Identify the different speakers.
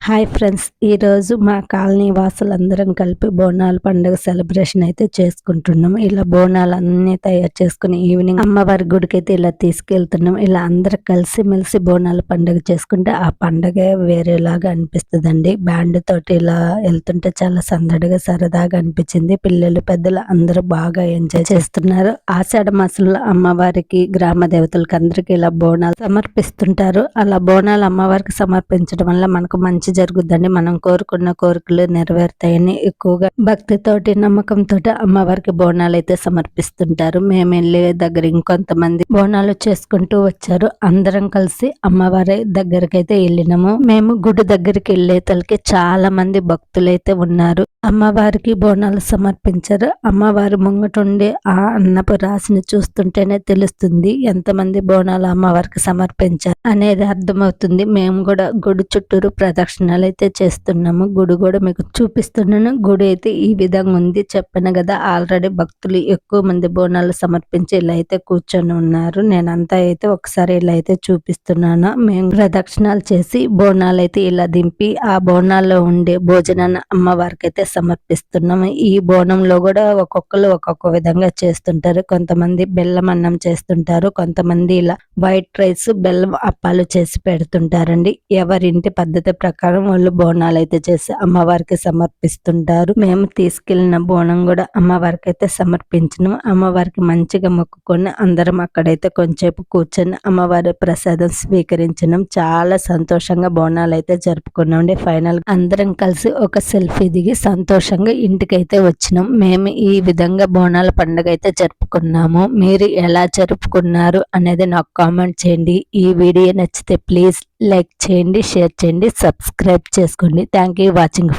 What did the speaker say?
Speaker 1: Hi friends, ఈరోజు మా colony వాసులందరం కలిపి బోనాల పండుగ సెలబ్రేషన్ అయితే చేసుకుంటున్నాం. ఇలా బోనాలు అన్నీ తయారు చేసుకుని ఈవినింగ్ అమ్మవారి గుడికి అయితే ఇలా తీసుకెళ్తున్నాం. ఇలా అందరూ కలిసి మెలిసి బోనాల పండుగ చేసుకుంటే ఆ పండుగ వేరేలాగా అనిపిస్తుందండి. బ్యాండ్ తోటి ఇలా వెళ్తుంటే చాలా సందడిగా సరదాగా అనిపించింది. పిల్లలు పెద్దలు అందరూ బాగా ఎంజాయ్ చేస్తున్నారు. ఆషాఢ మాసంలో అమ్మవారికి గ్రామ దేవతలకు అందరికీ ఇలా బోనాలు సమర్పిస్తుంటారు. అలా బోనాలు అమ్మవారికి సమర్పించడం వల్ల మనకు మంచి జరుగుద్దండి. మనం కోరుకున్న కోరికలు నెరవేరుతాయని ఎక్కువగా భక్తితోటి నమ్మకంతో అమ్మవారికి బోనాలు అయితే సమర్పిస్తుంటారు. మేము వెళ్ళే దగ్గర ఇంకొంతమంది బోనాలు చేసుకుంటూ వచ్చారు. అందరం కలిసి అమ్మవారి దగ్గరికి అయితే వెళ్ళినాము. మేము గుడి దగ్గరికి వెళ్ళే తలకి చాలా మంది భక్తులైతే ఉన్నారు. అమ్మవారికి బోనాలు సమర్పించారు. అమ్మవారి ముంగటుండి ఆ అన్నపు రాశిని చూస్తుంటేనే తెలుస్తుంది ఎంతమంది బోనాలు అమ్మవారికి సమర్పించారు అనేది అర్థమవుతుంది. మేము కూడా గుడి చుట్టూరు ప్రదక్షిణలు అయితే చేస్తున్నాము. గుడి కూడా మీకు చూపిస్తున్నాను. గుడి అయితే ఈ విధంగా ఉంది. చెప్పాను కదా, ఆల్రెడీ భక్తులు ఎక్కువ మంది బోనాలు సమర్పించి ఇలా అయితే కూర్చొని ఉన్నారు. నేనంతా అయితే ఒకసారి ఇలా అయితే చూపిస్తున్నాను. మేము ప్రదక్షిణాలు చేసి బోనాలు అయితే ఇలా దింపి ఆ బోనాల్లో ఉండే భోజనాన్ని అమ్మవారికి అయితే సమర్పిస్తున్నాము. ఈ బోనంలో కూడా ఒక్కొక్కరు ఒక్కొక్క విధంగా చేస్తుంటారు. కొంతమంది బెల్లం అన్నం చేస్తుంటారు, కొంతమంది ఇలా వైట్ రైస్ బెల్లం అప్పాలు చేసి పెడుతుంటారండి. ఎవరింటి పద్ధతి ప్రకారం వాళ్ళు బోనాలు అయితే చేసి అమ్మవారికి సమర్పిస్తుంటారు. మేము తీసుకెళ్లిన బోనం కూడా అమ్మవారికి అయితే సమర్పించినాము. అమ్మవారికి మంచిగా మొక్కుకొని అందరం అక్కడైతే కొంచెంసేపు కూర్చొని అమ్మవారి ప్రసాదం స్వీకరించినాం. చాలా సంతోషంగా బోనాలు అయితే జరుపుకున్నాం. ఫైనల్ అందరం కలిసి ఒక సెల్ఫీ దిగి సంతోషంగా ఇంటికైతే వచ్చినాం. మేము ఈ విధంగా బోనాల పండుగ అయితే జరుపుకున్నాము. మీరు ఎలా జరుపుకున్నారు అనేది నాకు కామెంట్ చేయండి. ఈ వీడియో నచ్చితే ప్లీజ్ లైక్ చేయండి, షేర్ చేయండి, సబ్స్క్రైబ్ చేసుకోండి. Thank you watching.